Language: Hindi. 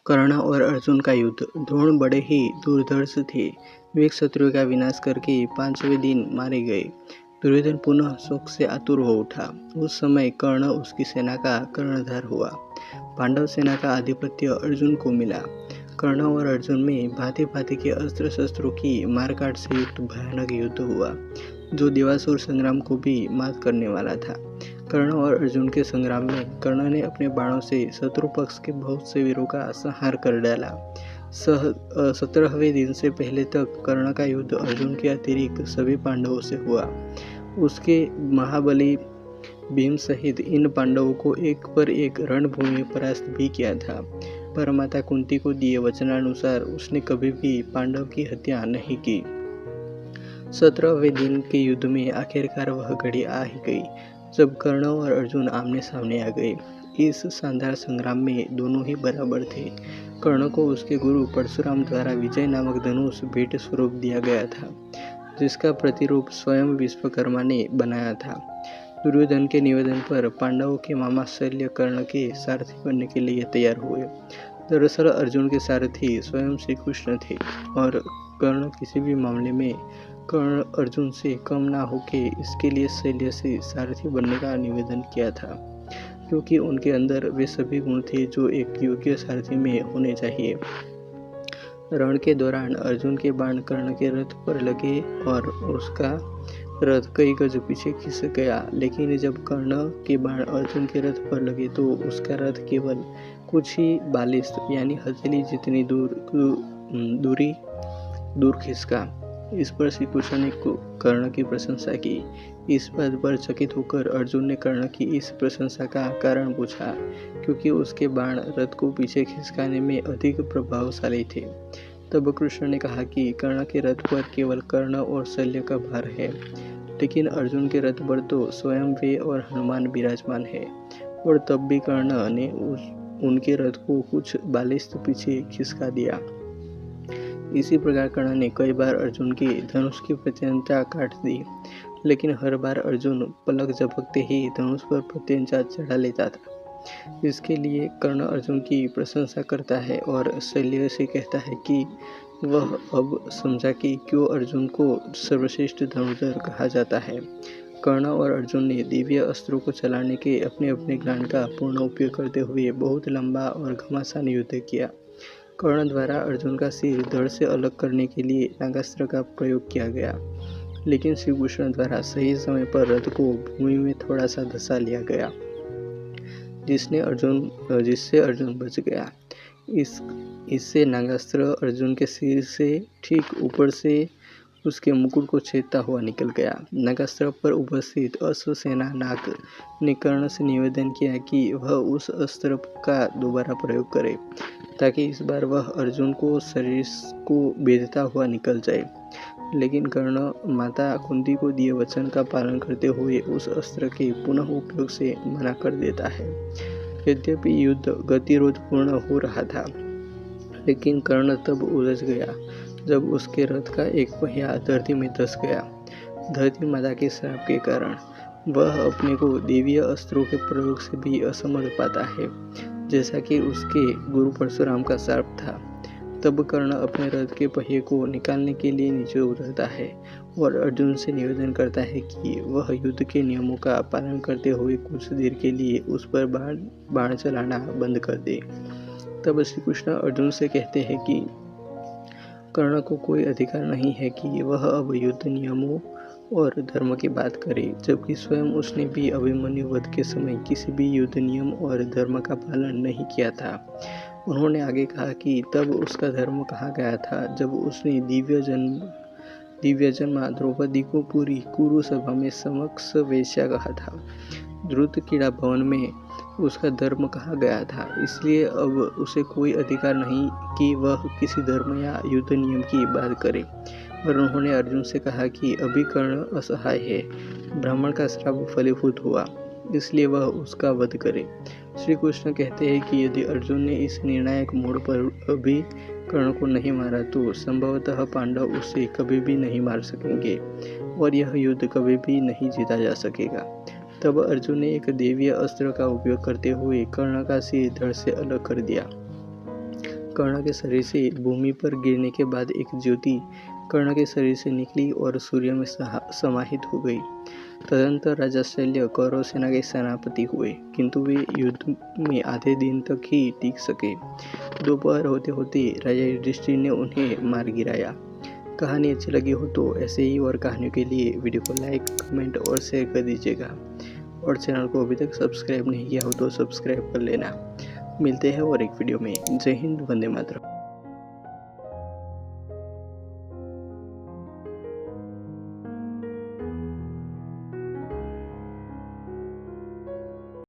कर्ण और अर्जुन का युद्ध। द्रोण बड़े ही दुर्धर्ष थे। वे एक शत्रु का विनाश करके 5वें दिन मारे गए। दुर्योधन पुनः शोक से आतुर हो उठा। उस समय कर्ण उसकी सेना का कर्णधार हुआ। पांडव सेना का आधिपत्य अर्जुन को मिला। कर्ण और अर्जुन में भांति भांति के अस्त्र शस्त्रों की मारकाट से युक्त भयानक युद्ध हुआ, जो देवासुर संग्राम को भी मात करने वाला था। कर्ण और अर्जुन के संग्राम में कर्ण ने अपने बाणों से शत्रु पक्ष के बहुत से वीरों का संहार कर डाला। 17वें दिन से पहले तक कर्ण का युद्ध अर्जुन के अतिरिक्त सभी पांडवों से हुआ। उसके महाबली भीम सहित इन पांडवों को एक पर एक रणभूमि में परास्त भी किया था, पर माता कुंती को दिए वचनानुसार उसने कभी भी पांडव की हत्या नहीं की। 17वें दिन के युद्ध में आखिरकार वह घड़ी आ ही गई जब कर्ण और अर्जुन आमने सामने आ गए। इस शानदार संग्राम में दोनों ही बराबर थे। कर्ण को उसके गुरु परशुराम द्वारा विजय नामक धनुष भेंट स्वरूप दिया गया था, जिसका प्रतिरूप स्वयं विश्वकर्मा ने बनाया था। दुर्योधन के निवेदन पर पांडवों के मामा शल्य कर्ण के सारथी बनने के लिए तैयार हुए। दरअसल अर्जुन के सारथी स्वयं श्री कृष्ण थे और कर्ण किसी भी मामले में कर्ण अर्जुन से कम ना होके इसके लिए शल्य से सारथी बनने का निवेदन किया था, क्योंकि उनके अंदर वे सभी गुण थे जो एक योग्य सारथी में होने चाहिए। रण के दौरान अर्जुन के बाण कर्ण के रथ पर लगे और उसका रथ कई गज पीछे खिसक गया, लेकिन जब कर्ण के बाण अर्जुन के रथ पर लगे तो उसका रथ केवल कुछ ही बालिश यानी हथेली जितनी दूर खिसका। इस पर श्री कृष्ण ने कर्ण की प्रशंसा की। इस बात पर चकित होकर अर्जुन ने कर्ण की इस प्रशंसा का कारण पूछा, क्योंकि उसके बाण रथ को पीछे खिसकाने में अधिक प्रभावशाली थे। तब कृष्ण ने कहा कि कर्ण के रथ पर केवल कर्ण और शल्य का भार है, लेकिन अर्जुन के रथ पर तो स्वयं वे और हनुमान विराजमान है, और तब भी कर्ण ने उनके रथ को कुछ बालिश पीछे खिसका दिया। इसी प्रकार कर्ण ने कई बार अर्जुन के धनुष की प्रत्यंचा काट दी, लेकिन हर बार अर्जुन पलक झपकते ही धनुष पर प्रत्यंचा चढ़ा लेता था। इसके लिए कर्ण अर्जुन की प्रशंसा करता है और शल्य से कहता है कि वह अब समझा कि क्यों अर्जुन को सर्वश्रेष्ठ धनुर्धर कहा जाता है। कर्ण और अर्जुन ने दिव्य अस्त्रों को चलाने के अपने अपने ज्ञान का पूर्ण उपयोग करते हुए बहुत लंबा और घमासान युद्ध किया। कर्ण द्वारा अर्जुन का सिर धड़ से अलग करने के लिए नागास्त्र का प्रयोग किया गया, लेकिन श्री कृष्ण द्वारा सही समय पर रथ को भूमि में थोड़ा सा धंसा लिया गया, जिससे अर्जुन बच गया। इससे नागास्त्र अर्जुन के सिर से ठीक ऊपर से उसके मुकुट को छेदता हुआ निकल गया। नागास्त्र पर उपस्थित अश्वसेना नाग ने कर्ण से निवेदन किया कि वह उस अस्त्र का दोबारा प्रयोग करे, ताकि इस बार वह अर्जुन को शरीर को बेधता हुआ निकल जाए। लेकिन कर्ण माता कुंती को दिए वचन का पालन करते हुए उस अस्त्र के पुनः उपयोग से मना कर देता है। यद्यपि युद्ध गतिरोध पूर्ण हो रहा था, लेकिन कर्ण तब उलझ गया जब उसके रथ का एक पहिया धरती में धंस गया। धरती माता के श्राप के कारण वह अपने को देवीय अस्त्रों के प्रयोग से भी असमर्थ पाता है, जैसा कि उसके गुरु परशुराम का श्राप था। तब कर्ण अपने रथ के पहिए को निकालने के लिए नीचे उतरता है और अर्जुन से निवेदन करता है कि वह युद्ध के नियमों का पालन करते हुए कुछ देर के लिए उस पर बाण चलाना बंद कर दे। तब श्री कृष्ण अर्जुन से कहते हैं कि कर्ण को कोई अधिकार नहीं है कि वह अब युद्ध नियमों और धर्म की बात करे, जबकि स्वयं उसने भी अभिमन्यु वध के समय किसी भी युद्ध नियम और धर्म का पालन नहीं किया था। उन्होंने आगे कहा कि तब उसका धर्म कहा गया था जब उसने दिव्य जन्मा द्रौपदी को पूरी कुरु सभा में समक्ष वेश्या कहा था। द्रुत क्रीड़ा भवन में उसका धर्म कहा गया था, इसलिए अब उसे कोई अधिकार नहीं कि वह किसी धर्म या युद्ध नियम की बात करे। और उन्होंने अर्जुन से कहा कि अभी कर्ण असहाय है, ब्राह्मण का श्राप फलीभूत हुआ, इसलिए वह उसका वध करे। श्री कृष्ण कहते हैं कि यदि अर्जुन ने इस निर्णायक मोड़ पर अभी कर्ण को नहीं मारा तो संभवतः पांडव उसे कभी भी नहीं मार सकेंगे और यह युद्ध कभी भी नहीं जीता जा सकेगा। तब अर्जुन ने एक देवीय अस्त्र का उपयोग करते हुए कर्ण का सिर धड़ से अलग कर दिया। कर्ण के शरीर से भूमि पर गिरने के बाद एक ज्योति कर्ण के शरीर से निकली और सूर्य में समाहित हो गई। तदंतर राजा शल्य कौरव सेना के सेनापति हुए, किंतु वे युद्ध में आधे दिन तक ही टिक सके। दोपहर होते होते राजा युधिष्ठिर ने उन्हें मार गिराया। कहानी अच्छी लगी हो तो ऐसे ही और कहानियों के लिए वीडियो को लाइक, कमेंट और शेयर कर दीजिएगा। और चैनल को अभी तक सब्सक्राइब नहीं किया हो तो सब्सक्राइब कर लेना। मिलते हैं और एक वीडियो में। जय हिंद, वंदे मातरम।